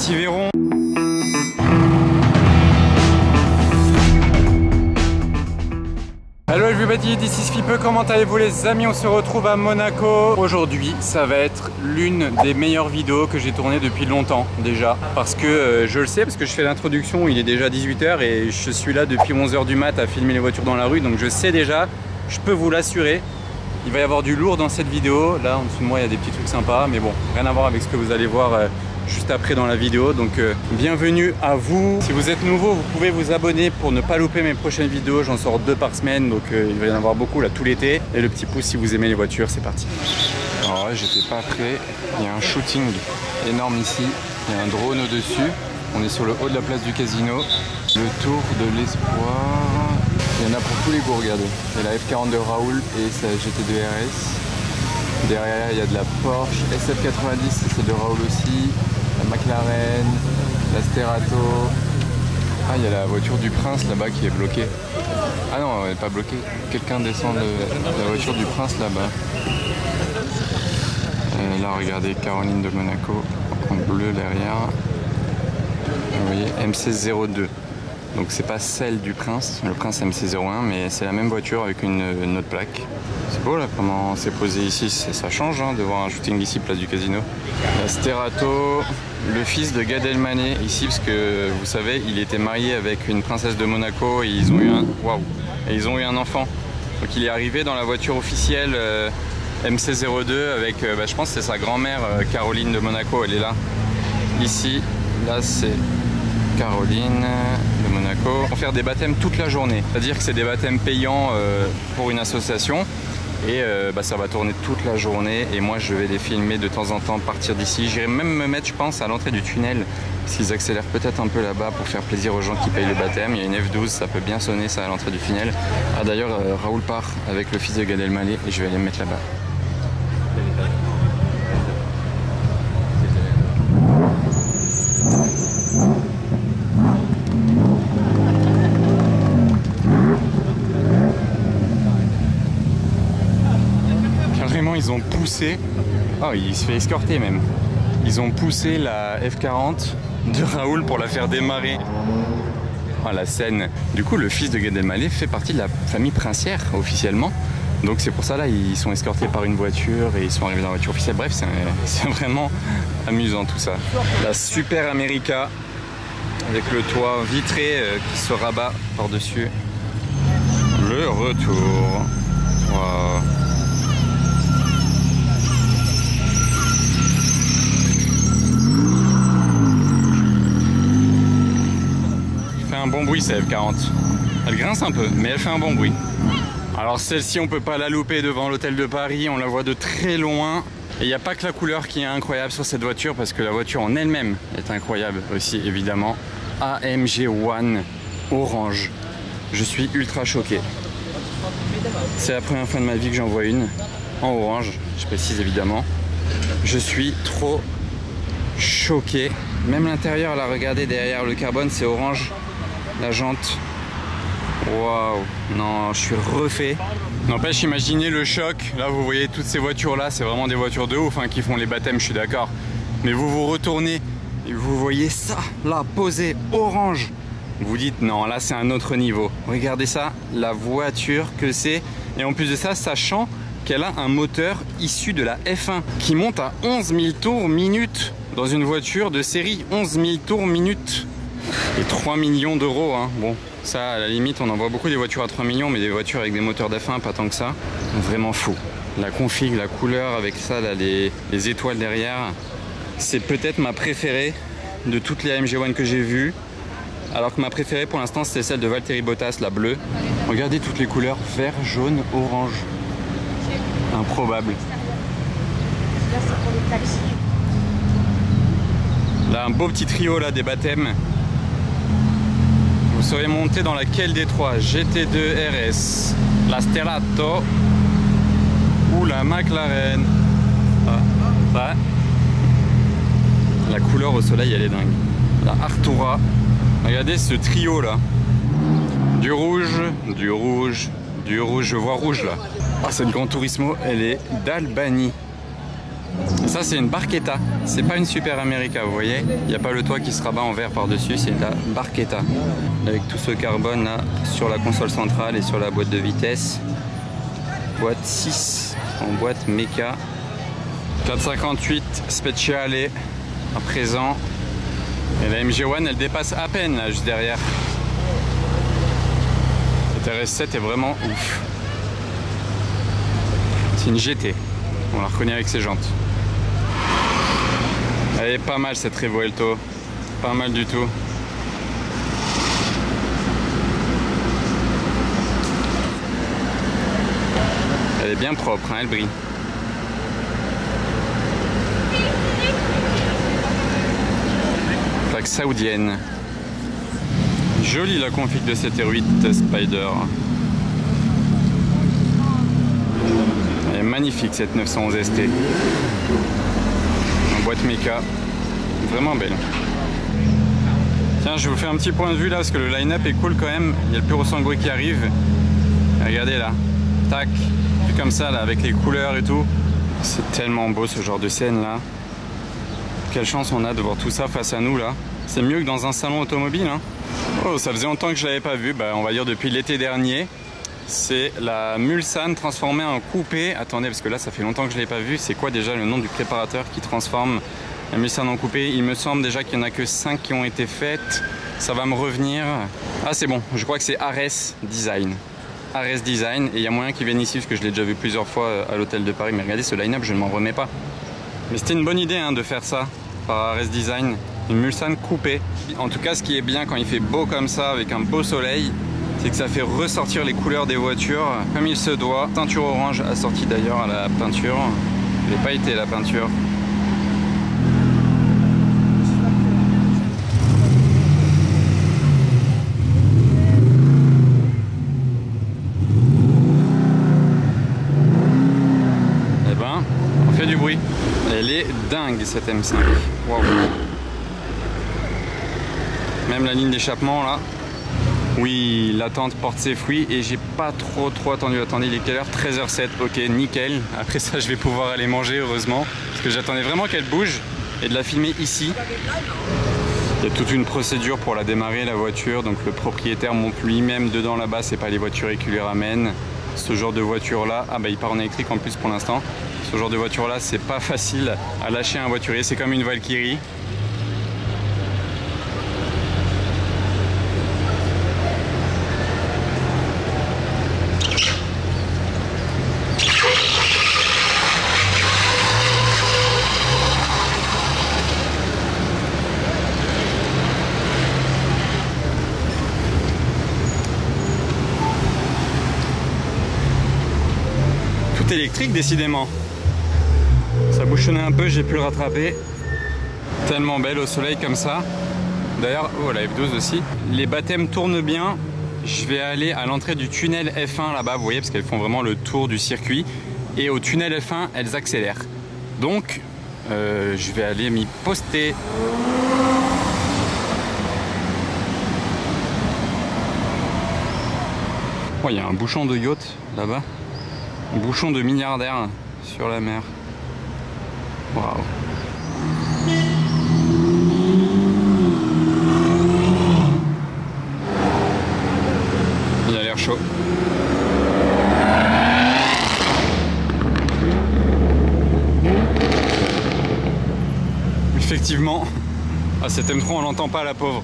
petit Veyron. Hello everybody, this is Fipe, comment allez-vous les amis? On se retrouve à Monaco. Aujourd'hui, ça va être l'une des meilleures vidéos que j'ai tournées depuis longtemps déjà. Parce que je le sais, parce que je fais l'introduction, il est déjà 18 h et je suis là depuis 11 h du mat à filmer les voitures dans la rue. Donc je sais déjà, je peux vous l'assurer, il va y avoir du lourd dans cette vidéo. Là en dessous de moi il y a des petits trucs sympas, mais bon, rien à voir avec ce que vous allez voir juste après dans la vidéo. Donc bienvenue à vous. Si vous êtes nouveau, vous pouvez vous abonner pour ne pas louper mes prochaines vidéos. J'en sors 2 par semaine, donc il va y en avoir beaucoup là tout l'été. Et le petit pouce si vous aimez les voitures, c'est parti. Alors là j'étais pas prêt, il y a un shooting énorme ici, il y a un drone au dessus. On est sur le haut de la place du casino. Le tour de l'espoir, il y en a pour tous les goûts, regardez. Il y a la F40 de Raoul et sa GT2 RS. Derrière, il y a de la Porsche SF90, c'est celle de Raoul aussi. La McLaren, la Sterato. Ah, il y a la voiture du Prince là-bas qui est bloquée. Ah non, elle n'est pas bloquée. Quelqu'un descend de la voiture du Prince là-bas. Là, regardez, Caroline de Monaco en bleu derrière. Vous voyez, MC02. Donc c'est pas celle du Prince, le Prince MC01, mais c'est la même voiture avec une autre plaque. C'est beau là comment c'est posé ici, ça change hein, de voir un shooting ici, place du casino. La Sterato, le fils de Gad Elmaleh ici, parce que vous savez, il était marié avec une princesse de Monaco et ils ont eu un, et ils ont eu un enfant. Donc il est arrivé dans la voiture officielle MC02 avec, je pense que c'est sa grand-mère Caroline de Monaco, elle est là. Ici, là c'est Caroline de Monaco. On va faire des baptêmes toute la journée, c'est-à-dire que c'est des baptêmes payants pour une association et ça va tourner toute la journée et moi je vais les filmer de temps en temps partir d'ici. J'irai même me mettre je pense à l'entrée du tunnel parce qu'ils accélèrent peut-être un peu là-bas pour faire plaisir aux gens qui payent le baptême. Il y a une F12, ça peut bien sonner ça à l'entrée du tunnel. Ah d'ailleurs Raoul part avec le fils de Gad Elmaleh et je vais aller me mettre là-bas. Ils ont poussé, oh il se fait escorter même, ils ont poussé la F40 de Raoul pour la faire démarrer. Oh, la scène. Du coup le fils de Gad Elmaleh fait partie de la famille princière officiellement, donc c'est pour ça là ils sont escortés par une voiture et ils sont arrivés dans la voiture officielle. Bref c'est vraiment amusant tout ça. La Super America avec le toit vitré qui se rabat par dessus. Le retour. Wow. Un bon bruit cette F40, elle grince un peu mais elle fait un bon bruit. Alors celle-ci on peut pas la louper devant l'hôtel de Paris, on la voit de très loin et il n'y a pas que la couleur qui est incroyable sur cette voiture parce que la voiture en elle-même est incroyable aussi évidemment. AMG One orange, je suis ultra choqué, c'est la première fois de ma vie que j'en vois une en orange, je précise évidemment. Je suis trop choqué, même l'intérieur là, regardez derrière le carbone c'est orange. La jante, waouh, non, je suis refait. N'empêche, imaginez le choc. Là, vous voyez toutes ces voitures là, c'est vraiment des voitures de ouf hein, qui font les baptêmes, je suis d'accord. Mais vous vous retournez et vous voyez ça, là, posé orange. Vous dites non, là c'est un autre niveau. Regardez ça, la voiture que c'est. Et en plus de ça, sachant qu'elle a un moteur issu de la F1 qui monte à 11 000 tours minute dans une voiture de série. 11 000 tours minute. Et 3 millions d'euros, hein. Bon, ça à la limite on en voit beaucoup des voitures à 3 millions, mais des voitures avec des moteurs d'F1 pas tant que ça. Vraiment fou. La config, la couleur avec ça, là, les étoiles derrière, c'est peut-être ma préférée de toutes les AMG One que j'ai vues. Alors que ma préférée pour l'instant c'était celle de Valtteri Bottas, la bleue. Regardez toutes les couleurs, vert, jaune, orange. Improbable. Là c'est pour les taxis. Là un beau petit trio là des baptêmes. Vous serez monté dans laquelle des trois? GT2 RS, la Sterato ou la McLaren. Ah, la couleur au soleil elle est dingue. La Artura. Regardez ce trio là. Du rouge, du rouge, du rouge, je vois rouge là. Ah, cette Gran Turismo elle est d'Albanie. Et ça c'est une Barchetta, c'est pas une Super America, vous voyez. Il n'y a pas le toit qui se rabat en verre par-dessus, c'est la Barchetta. Avec tout ce carbone là sur la console centrale et sur la boîte de vitesse. Boîte 6 en boîte méca. 458 Speciale à présent. Et la MG1 elle dépasse à peine là juste derrière. Cette RS7 est vraiment ouf. C'est une GT, on la reconnaît avec ses jantes. Elle est pas mal cette Revuelto, pas mal du tout. Elle est bien propre, hein, elle brille. Plaque saoudienne. Jolie la config de cette R8 Spider. Elle est magnifique cette 911 ST. En boîte méca. Vraiment belle. Tiens, je vous fais un petit point de vue là parce que le line-up est cool quand même. Il y a le Puro Sangue qui arrive. Et regardez là. Tac. Puis comme ça là avec les couleurs et tout. C'est tellement beau ce genre de scène là. Quelle chance on a de voir tout ça face à nous là. C'est mieux que dans un salon automobile hein. Oh, ça faisait longtemps que je l'avais pas vu, bah, on va dire depuis l'été dernier. C'est la Mulsanne transformée en coupé. Attendez, parce que là ça fait longtemps que je l'ai pas vu. C'est quoi déjà le nom du préparateur qui transforme la Mulsanne en coupé? Il me semble déjà qu'il n'y en a que 5 qui ont été faites. Ça va me revenir. Ah c'est bon, je crois que c'est Ares Design. Ares Design, et il y a moyen qu'ils viennent ici parce que je l'ai déjà vu plusieurs fois à l'hôtel de Paris. Mais regardez ce line-up, je ne m'en remets pas. Mais c'était une bonne idée hein, de faire ça par Ares Design. Une Mulsanne coupée. En tout cas, ce qui est bien quand il fait beau comme ça, avec un beau soleil, c'est que ça fait ressortir les couleurs des voitures comme il se doit. Teinture orange assortie d'ailleurs à la peinture. Elle n'a pas été la peinture. Eh ben, on fait du bruit. Elle est dingue cette M5. Waouh. Même la ligne d'échappement là. Oui, l'attente porte ses fruits et j'ai pas trop attendu. Attendez, il est quelle heure? 13h07. Ok, nickel. Après ça, je vais pouvoir aller manger, heureusement. Parce que j'attendais vraiment qu'elle bouge et de la filmer ici. Il y a toute une procédure pour la démarrer, la voiture. Donc le propriétaire monte lui-même dedans là-bas. C'est pas les voitures qui lui ramènent. Ce genre de voiture là, ah bah il part en électrique en plus pour l'instant. Ce genre de voiture là, c'est pas facile à lâcher un voiturier. C'est comme une Valkyrie. Électrique décidément. Ça bouchonnait un peu, j'ai pu le rattraper. Tellement belle au soleil comme ça. D'ailleurs, oh la F12 aussi. Les baptêmes tournent bien. Je vais aller à l'entrée du tunnel F1 là-bas, vous voyez, parce qu'elles font vraiment le tour du circuit. Et au tunnel F1, elles accélèrent. Donc, je vais aller m'y poster. Oh, il y a un bouchon de yacht là-bas. Bouchon de milliardaire sur la mer. Waouh. Il a l'air chaud. Effectivement, ah, cette M3 on l'entend pas la pauvre.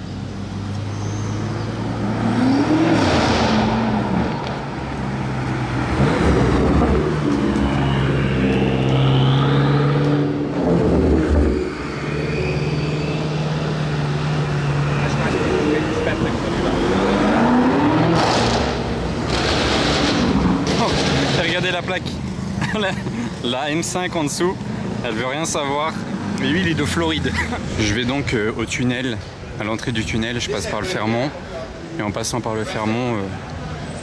Regardez la plaque, la M5 en dessous, elle veut rien savoir. Mais lui il est de Floride. Je vais donc au tunnel, à l'entrée du tunnel, je passe par le Fermont. Et en passant par le Fermont,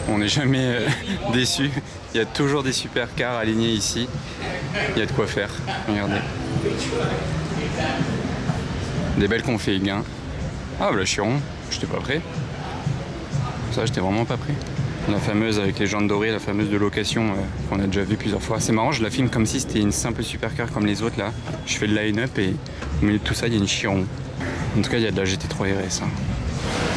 on n'est jamais déçu. Il y a toujours des supercars alignés ici. Il y a de quoi faire, regardez. Des belles configs, hein. Ah bah là je suis rond, j'étais pas prêt. Ça j'étais vraiment pas prêt. La fameuse avec les jantes dorées, la fameuse de location qu'on a déjà vu plusieurs fois. C'est marrant, je la filme comme si c'était une simple supercar comme les autres là. Je fais le line-up et au milieu de tout ça, il y a une Chiron. En tout cas, il y a de la GT3 RS. Hein.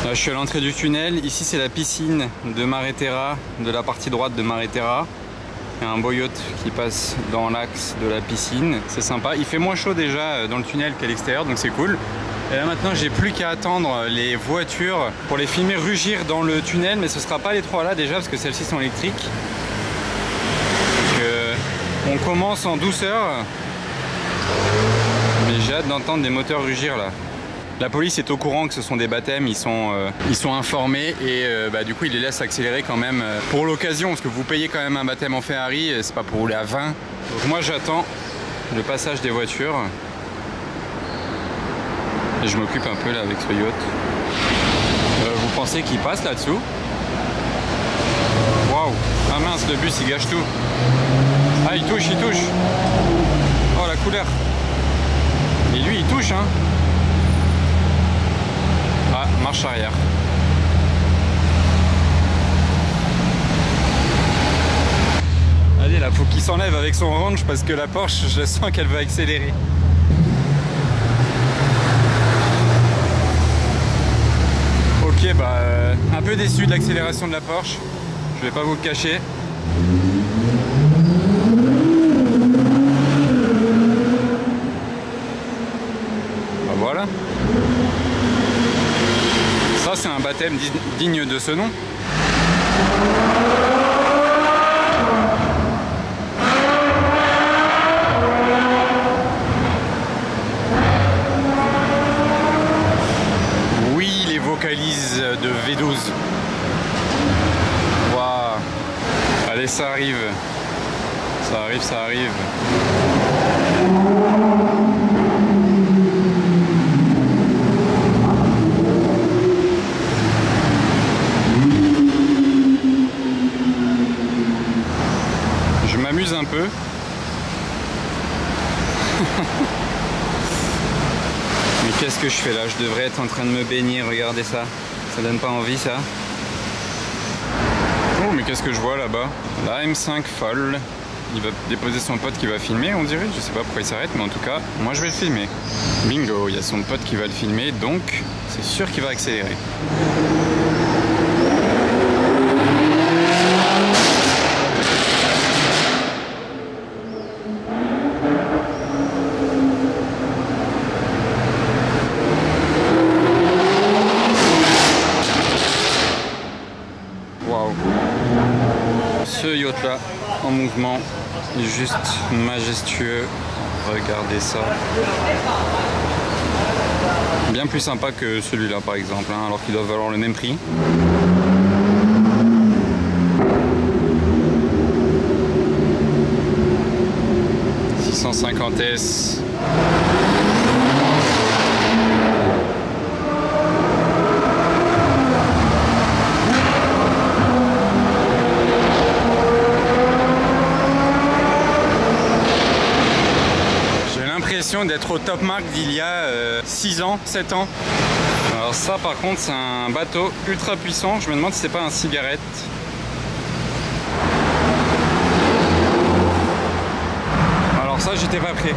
Là, je suis à l'entrée du tunnel. Ici, c'est la piscine de Mare Terra, de la partie droite de Mare Terra. Il y a un beau yacht qui passe dans l'axe de la piscine. C'est sympa. Il fait moins chaud déjà dans le tunnel qu'à l'extérieur, donc c'est cool. Et là maintenant j'ai plus qu'à attendre les voitures pour les filmer rugir dans le tunnel, mais ce sera pas les trois là déjà parce que celles-ci sont électriques. Donc, on commence en douceur, mais j'ai hâte d'entendre des moteurs rugir là. La police est au courant que ce sont des baptêmes, ils sont informés et du coup ils les laissent accélérer quand même pour l'occasion parce que vous payez quand même un baptême en Ferrari, c'est pas pour rouler à 20. Donc moi j'attends le passage des voitures. Et je m'occupe un peu là avec ce yacht. Vous pensez qu'il passe là-dessous? Waouh! Ah mince, le bus il gâche tout. Ah il touche, il touche. Oh la couleur. Et lui il touche hein. Ah, marche arrière. Allez là, faut qu'il s'enlève avec son range parce que la Porsche, je sens qu'elle va accélérer. Ok, un peu déçu de l'accélération de la Porsche, je vais pas vous le cacher. Voilà. Ça c'est un baptême digne de ce nom. Vocalise de V12. Waouh. Allez, ça arrive. Ça arrive, ça arrive. Je m'amuse un peu. Mais qu'est-ce que je fais là? Je devrais être en train de me baigner, regardez ça. Ça donne pas envie ça? Oh mais qu'est-ce que je vois là-bas? La M5 folle. Il va déposer son pote qui va filmer on dirait. Je sais pas pourquoi il s'arrête mais en tout cas moi je vais le filmer. Bingo, il y a son pote qui va le filmer donc c'est sûr qu'il va accélérer. Ce yacht là en mouvement est juste majestueux, regardez ça, bien plus sympa que celui-là par exemple hein, alors qu'ils doivent valoir le même prix. « 650S ». D'être au top marque d'il y a 6 ans, 7 ans. Alors ça par contre c'est un bateau ultra puissant, je me demande si c'est pas un cigarette. Alors ça j'étais pas prêt.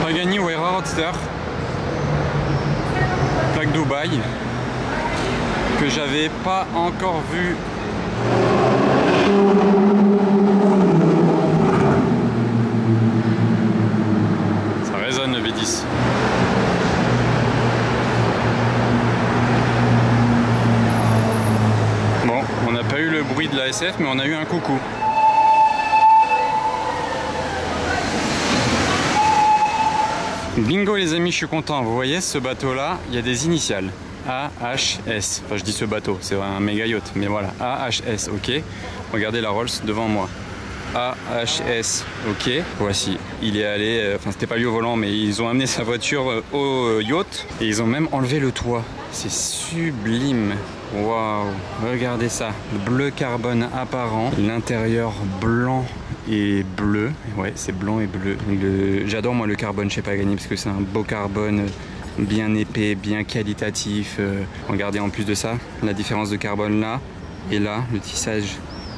Pagani Huayra Roadster, plaque Dubaï, que j'avais pas encore vu. Ça résonne le V10. Bon, on n'a pas eu le bruit de la SF mais on a eu un coucou. Bingo les amis, je suis content. Vous voyez ce bateau là, il y a des initiales. AHS, enfin je dis ce bateau, c'est un méga yacht, mais voilà, AHS, ok. Regardez la Rolls devant moi. AHS. Ok, voici. Il est allé, enfin c'était pas lui au volant, mais ils ont amené sa voiture au yacht et ils ont même enlevé le toit. C'est sublime. Waouh, regardez ça. Bleu carbone apparent, l'intérieur blanc et bleu. Ouais, c'est blanc et bleu. J'adore moi le carbone chez Pagani parce que c'est un beau carbone bien épais, bien qualitatif. Regardez en plus de ça, la différence de carbone là et là, le tissage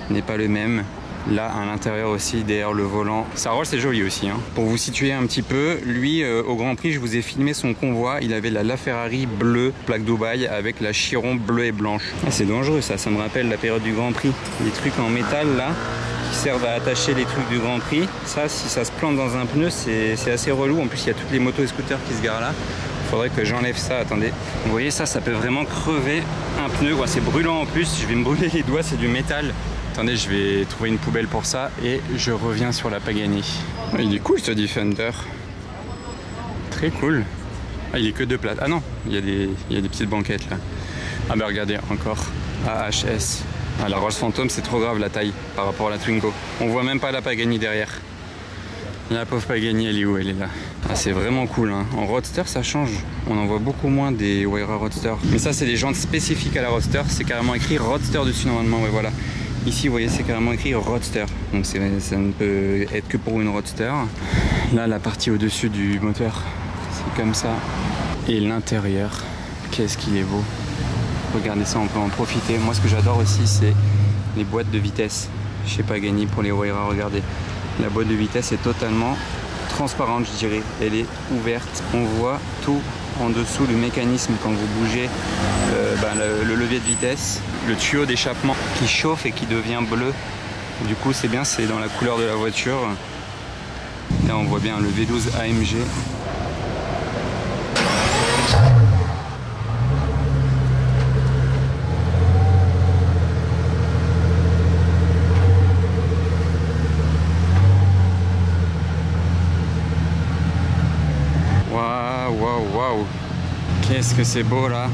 n'est pas le même. Là, à l'intérieur aussi, derrière le volant. Ça roule, c'est joli aussi. Hein. Pour vous situer un petit peu, lui, au Grand Prix, je vous ai filmé son convoi. Il avait la LaFerrari bleue, plaque Dubaï, avec la Chiron bleue et blanche. Ah, c'est dangereux ça, ça me rappelle la période du Grand Prix. Les trucs en métal là, qui servent à attacher les trucs du Grand Prix. Ça, si ça se plante dans un pneu, c'est assez relou. En plus, il y a toutes les motos et scooters qui se garent là. Il faudrait que j'enlève ça, attendez. Vous voyez ça, ça peut vraiment crever un pneu. C'est brûlant en plus, je vais me brûler les doigts, c'est du métal. Attendez, je vais trouver une poubelle pour ça et je reviens sur la Pagani. Ah, il est cool ce Defender. Très cool. Ah, il est que 2 places. Ah non, il y a des petites banquettes là. Ah bah regardez, encore AHS. Ah, la Rolls Phantom, c'est trop grave la taille par rapport à la Twingo. On voit même pas la Pagani derrière. La pauvre Pagani, elle est où? Elle est là. Ah, c'est vraiment cool. Hein. En Roadster, ça change. On en voit beaucoup moins des Huayra Roadster. Mais ça, c'est des jantes spécifiques à la Roadster. C'est carrément écrit Roadster dessus normalement. Ouais, voilà. Ici, vous voyez, c'est carrément écrit Roadster. Donc ça ne peut être que pour une Roadster. Là, la partie au-dessus du moteur, c'est comme ça. Et l'intérieur, qu'est-ce qu'il est beau. Regardez ça, on peut en profiter. Moi, ce que j'adore aussi, c'est les boîtes de vitesse. Chez Pagani pour les Huayra, regardez. La boîte de vitesse est totalement transparente, je dirais. Elle est ouverte. On voit tout en dessous du mécanisme quand vous bougez le levier de vitesse, le tuyau d'échappement qui chauffe et qui devient bleu. Du coup, c'est bien, c'est dans la couleur de la voiture. Là, on voit bien le V12 AMG. Waouh, qu'est-ce que c'est beau là.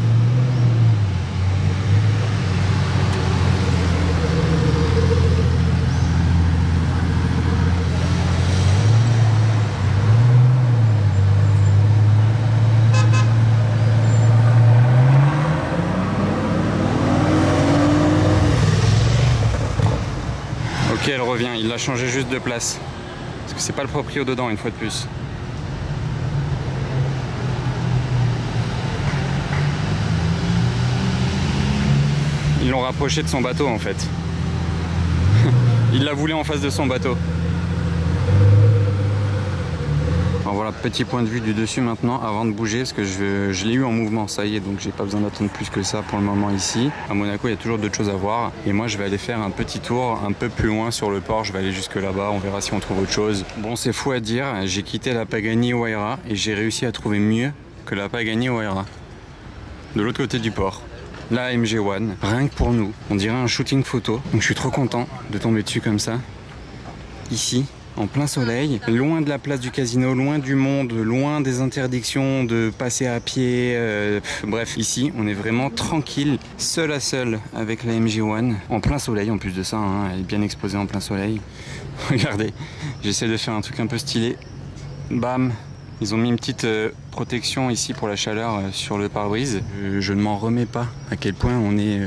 Ok, elle revient, il l'a changé juste de place. Parce que c'est pas le proprio dedans une fois de plus. Ils l'ont rapproché de son bateau en fait. Il la voulait en face de son bateau. Alors voilà, petit point de vue du dessus maintenant avant de bouger parce que je l'ai eu en mouvement, ça y est, donc j'ai pas besoin d'attendre plus que ça pour le moment ici. À Monaco, il y a toujours d'autres choses à voir et moi je vais aller faire un petit tour un peu plus loin sur le port, je vais aller jusque là-bas, on verra si on trouve autre chose. Bon, c'est fou à dire, j'ai quitté la Pagani Huayra et j'ai réussi à trouver mieux que la Pagani Huayra. De l'autre côté du port. La MG1, rien que pour nous, on dirait un shooting photo. Donc je suis trop content de tomber dessus comme ça. Ici, en plein soleil, loin de la place du casino, loin du monde, loin des interdictions de passer à pied. Bref, ici, on est vraiment tranquille, seul à seul avec la MG1. En plein soleil en plus de ça, hein, elle est bien exposée en plein soleil. Regardez, j'essaie de faire un truc un peu stylé. Bam! Ils ont mis une petite protection ici pour la chaleur sur le pare-brise. Je ne m'en remets pas à quel point on est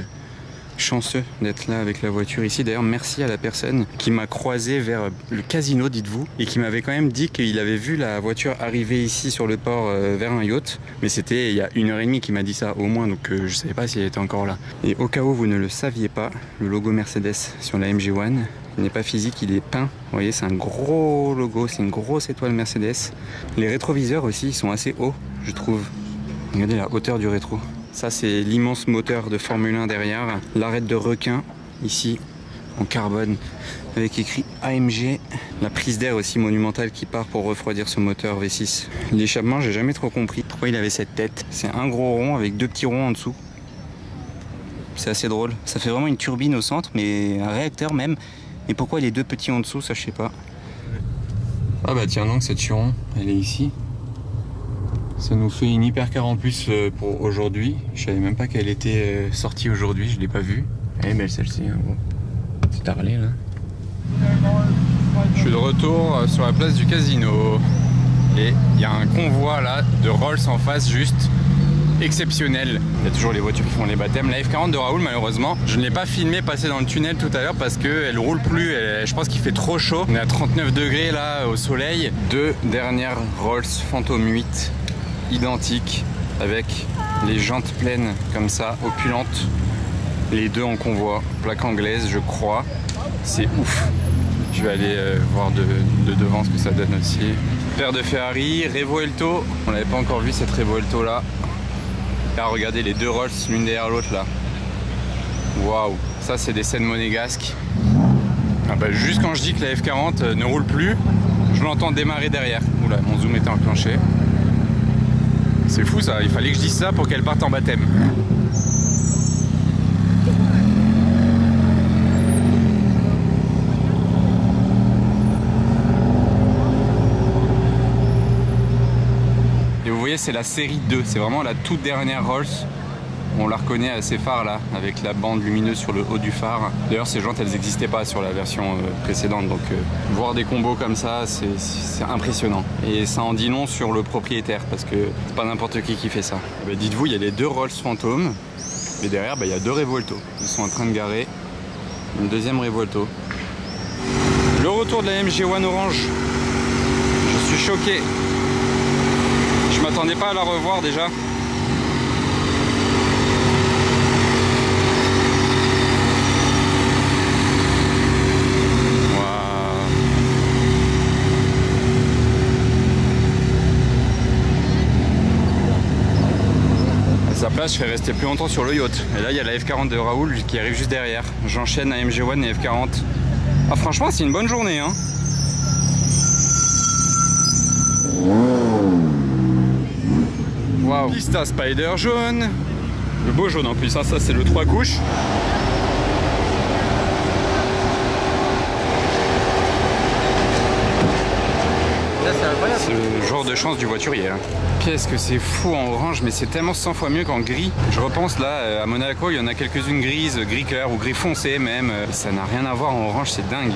chanceux d'être là avec la voiture ici. D'ailleurs, merci à la personne qui m'a croisé vers le casino, dites-vous, et qui m'avait quand même dit qu'il avait vu la voiture arriver ici sur le port vers un yacht. Mais c'était il y a 1h30 qu'il m'a dit ça au moins, donc je ne savais pas si elle était encore là. Et au cas où vous ne le saviez pas, le logo Mercedes sur la MG1, il n'est pas physique, il est peint. Vous voyez, c'est un gros logo, c'est une grosse étoile Mercedes. Les rétroviseurs aussi, ils sont assez hauts, je trouve. Regardez la hauteur du rétro. Ça, c'est l'immense moteur de Formule 1 derrière. L'arête de requin, ici, en carbone, avec écrit AMG. La prise d'air aussi monumentale qui part pour refroidir ce moteur V6. L'échappement, j'ai jamais trop compris pourquoi il avait cette tête. C'est un gros rond avec 2 petits ronds en dessous. C'est assez drôle. Ça fait vraiment une turbine au centre, mais un réacteur même. Et pourquoi les 2 petits en dessous, ça je sais pas. Ah bah tiens donc cette Chiron, elle est ici. Ça nous fait une hypercar en plus pour aujourd'hui. Je savais même pas qu'elle était sortie aujourd'hui, je l'ai pas vue. Elle est belle celle-ci, hein, bon. Petite Harley là. Je suis de retour sur la place du casino. Et il y a un convoi là de Rolls en face juste exceptionnel. Il y a toujours les voitures qui font les baptêmes. La F40 de Raoul, malheureusement, je ne l'ai pas filmé passer dans le tunnel tout à l'heure parce qu'elle roule plus. Je pense qu'il fait trop chaud. On est à 39 degrés là au soleil. Deux dernières Rolls Phantom 8 identiques avec les jantes pleines comme ça, opulentes. Les deux en convoi, plaque anglaise je crois. C'est ouf. Je vais aller voir de devant ce que ça donne aussi. Paire de Ferrari, Revuelto. On n'avait pas encore vu cette Revuelto là. Là regardez les deux Rolls l'une derrière l'autre là. Waouh, ça c'est des scènes monégasques. Ah bah, juste quand je dis que la F40 ne roule plus, je l'entends démarrer derrière. Oula, mon zoom était enclenché. C'est fou ça, il fallait que je dise ça pour qu'elle parte en baptême. Et vous voyez, c'est la série 2, c'est vraiment la toute dernière Rolls. On la reconnaît à ces phares là, avec la bande lumineuse sur le haut du phare. D'ailleurs, ces jantes, elles n'existaient pas sur la version précédente, donc voir des combos comme ça, c'est impressionnant. Et ça en dit long sur le propriétaire, parce que c'est pas n'importe qui fait ça. Bah, dites-vous, il y a les deux Rolls Phantom, mais derrière, bah, il y a deux Revuelto. Ils sont en train de garer une deuxième Revuelto. Le retour de la MG1 orange. Je suis choqué. Je m'attendais pas à la revoir déjà. À sa place, je serais resté plus longtemps sur le yacht. Et là, il y a la F40 de Raoul qui arrive juste derrière. J'enchaîne à MG1 et F40. Ah, franchement, c'est une bonne journée, hein. Waouh. Pista Spider jaune. Le beau jaune en plus, hein. Ça c'est le 3 couches. C'est le genre de chance du voiturier. Hein. Qu'est-ce que c'est fou en orange, mais c'est tellement 100 fois mieux qu'en gris. Je repense là, à Monaco, il y en a quelques-unes grises, gris clair ou gris foncé même. Ça n'a rien à voir en orange, c'est dingue.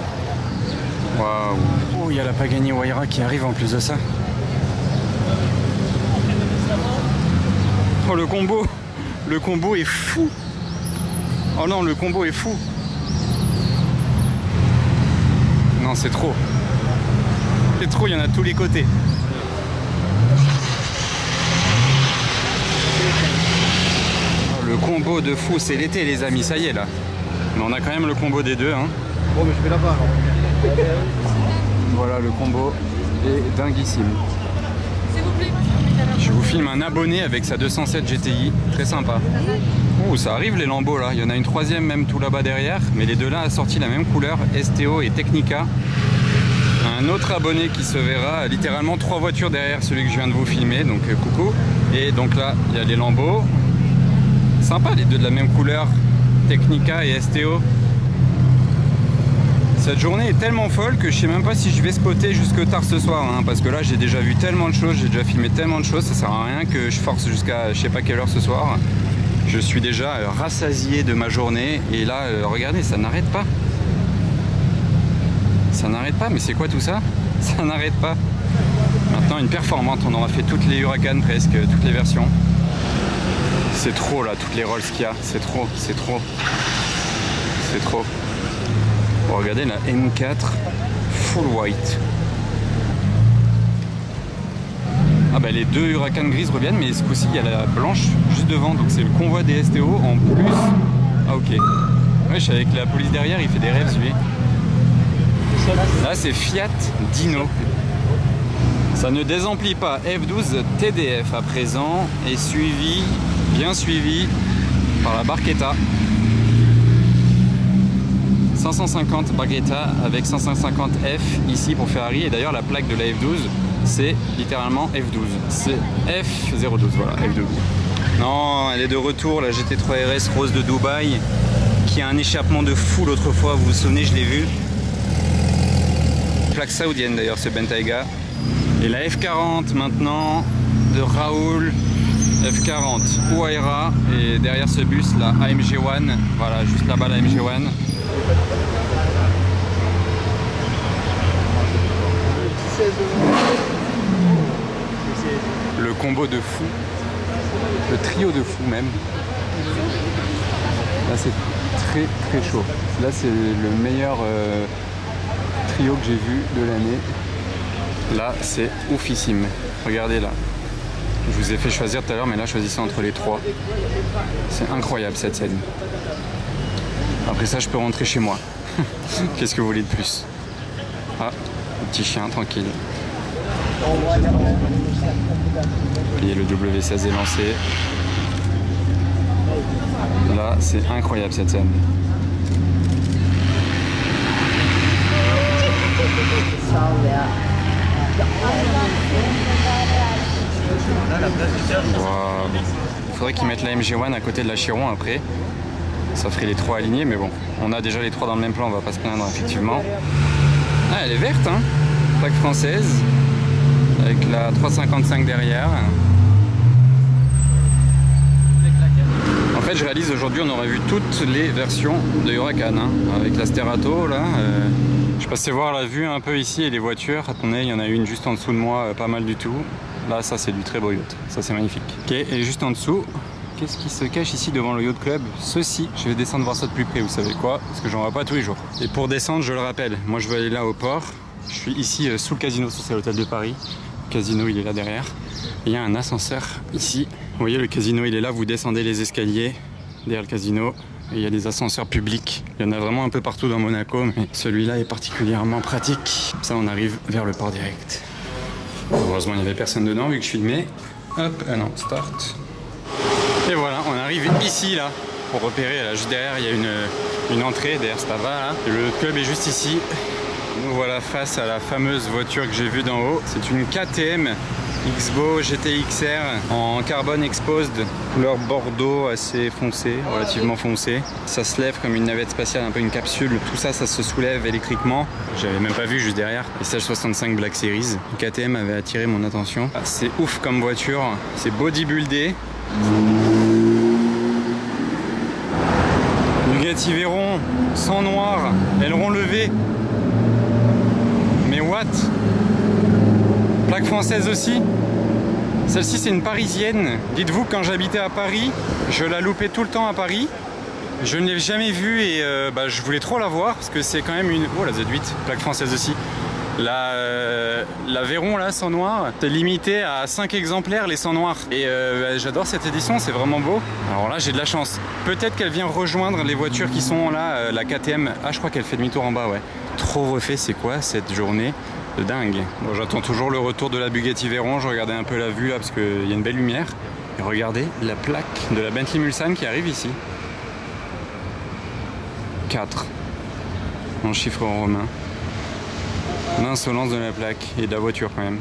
Waouh. Oh, il y a la Pagani Huayra qui arrive en plus de ça. Oh, le combo est fou. Oh non, le combo est fou. Non, c'est trop. C'est trop, il y en a de tous les côtés. Le combo de fou, c'est l'été les amis, ça y est là. Mais on a quand même le combo des deux. Hein. Bon, mais je vais là-bas. Voilà, le combo est dinguissime. Je vous filme un abonné avec sa 207 GTI, très sympa. Ouh, ça arrive les Lambeaux là, il y en a une troisième même tout là-bas derrière, mais les deux là assortis la même couleur, STO et Technica. Un autre abonné qui se verra littéralement 3 voitures derrière celui que je viens de vous filmer, donc coucou. Et donc là, il y a les Lambeaux. Sympa les deux de la même couleur, Technica et STO. Cette journée est tellement folle que je sais même pas si je vais spotter jusque tard ce soir, hein, parce que là j'ai déjà vu tellement de choses, j'ai déjà filmé tellement de choses, ça sert à rien que je force jusqu'à je sais pas quelle heure ce soir. Je suis déjà rassasié de ma journée et là regardez, ça n'arrête pas. Ça n'arrête pas, mais c'est quoi tout ça? Ça n'arrête pas. Maintenant une performante, on aura fait toutes les Huracan presque, toutes les versions. C'est trop là, toutes les Rolls qu'il y a, c'est trop, c'est trop. C'est trop. Bon, regardez la M4 full white. Ah bah les deux Huracan grises reviennent, mais ce coup-ci il y a la blanche juste devant, donc c'est le convoi des STO en plus. Ah ok. Ouais, je suis avec la police derrière, il fait des rêves lui. Là c'est Fiat Dino. Ça ne désemplit pas. F12 TDF à présent est suivi, bien suivi par la Barchetta. 550 Barchetta avec 550F ici pour Ferrari, et d'ailleurs la plaque de la F12 c'est littéralement F12, c'est F012, voilà, F12. Non, elle est de retour, la GT3 RS rose de Dubaï qui a un échappement de fou l'autre fois, vous vous souvenez, je l'ai vu. Plaque saoudienne d'ailleurs ce Bentayga. Et la F40 maintenant de Raoul, F40 Huayra, et derrière ce bus la AMG1, voilà juste là-bas la AMG1. Le combo de fou, le trio de fou même. Là c'est très très chaud. Là c'est le meilleur trio que j'ai vu de l'année. Là c'est oufissime. Regardez là. Je vous ai fait choisir tout à l'heure, mais là choisissez entre les trois. C'est incroyable cette scène. Après ça je peux rentrer chez moi. Qu'est-ce que vous voulez de plus? Ah, le petit chien tranquille. Et le W16 est lancé. Là, c'est incroyable cette scène. Wow. Il faudrait qu'ils mettent la MG1 à côté de la Chiron après. Ça ferait les trois alignés, mais bon, on a déjà les trois dans le même plan, on va pas se plaindre effectivement. Ah, elle est verte, hein, plaque française, avec la 355 derrière. En fait, je réalise aujourd'hui, on aurait vu toutes les versions de Huracan, hein, avec la Sterato là. Je passais voir la vue un peu ici et les voitures. Attendez, il y en a une juste en dessous de moi, pas mal du tout. Là, ça c'est du très beau yacht, ça c'est magnifique. Ok, et juste en dessous. Qu'est-ce qui se cache ici devant le Yacht Club? Ceci, je vais descendre voir ça de plus près, vous savez quoi? Parce que j'en vois pas tous les jours. Et pour descendre, je le rappelle, moi je veux aller là au port. Je suis ici sous le casino, c'est l'hôtel de Paris. Le casino il est là derrière. Et il y a un ascenseur ici. Vous voyez le casino il est là, vous descendez les escaliers derrière le casino. Et il y a des ascenseurs publics. Il y en a vraiment un peu partout dans Monaco, mais celui-là est particulièrement pratique. Ça on arrive vers le port direct. Heureusement il n'y avait personne dedans vu que je filmais. Hop, ah non, start. Et voilà, on arrive ici là pour repérer. Là, juste derrière, il y a une entrée derrière Stava là. Et le club est juste ici. Nous voilà face à la fameuse voiture que j'ai vue d'en haut. C'est une KTM X-Bow GTXR en carbone exposed, couleur bordeaux assez foncé, relativement foncé. Ça se lève comme une navette spatiale, un peu une capsule. Tout ça, ça se soulève électriquement. J'avais même pas vu juste derrière. Les Sage 65 Black Series. Une KTM avait attiré mon attention. C'est ouf comme voiture. C'est bodybuildé. Bugatti Veyron, sang noir, aileron levé. Mais what? Plaque française aussi. Celle-ci c'est une parisienne. Dites-vous que quand j'habitais à Paris, je la loupais tout le temps à Paris. Je ne l'ai jamais vue et je voulais trop la voir parce que c'est quand même une... Oh la Z8, plaque française aussi. La Veyron là, sang noir, c'est limité à 5 exemplaires les sangs noirs. Et j'adore cette édition, c'est vraiment beau. Alors là j'ai de la chance. Peut-être qu'elle vient rejoindre les voitures qui sont là, la KTM. Ah je crois qu'elle fait demi-tour en bas, ouais. Trop refait, c'est quoi cette journée de dingue. Bon, j'attends toujours le retour de la Bugatti Veyron, je regardais un peu la vue là parce qu'il y a une belle lumière. Et regardez la plaque de la Bentley Mulsanne qui arrive ici. 4 en chiffres romains. L'insolence de la plaque et de la voiture quand même.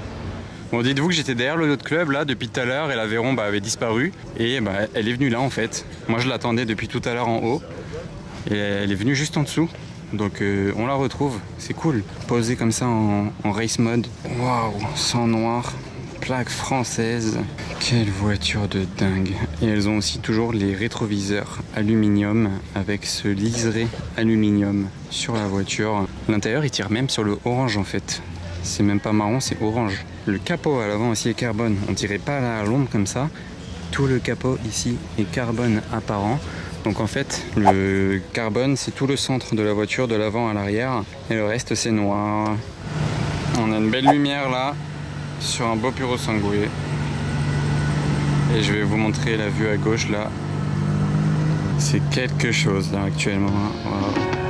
Bon, dites-vous que j'étais derrière le Yacht Club là depuis tout à l'heure et la Veyron avait disparu et elle est venue là en fait. Moi je l'attendais depuis tout à l'heure en haut et elle est venue juste en dessous. Donc on la retrouve, c'est cool. Posée comme ça en race mode. Waouh, sang noir, plaque française. Quelle voiture de dingue. Et elles ont aussi toujours les rétroviseurs aluminium avec ce liseré aluminium sur la voiture. L'intérieur il tire même sur le orange en fait. C'est même pas marron, c'est orange. Le capot à l'avant aussi est carbone. On dirait pas là à l'ombre comme ça. Tout le capot ici est carbone apparent. Donc en fait, le carbone, c'est tout le centre de la voiture, de l'avant à l'arrière. Et le reste, c'est noir. On a une belle lumière là, sur un beau Puro Sangue. Et je vais vous montrer la vue à gauche là. C'est quelque chose là actuellement. Wow.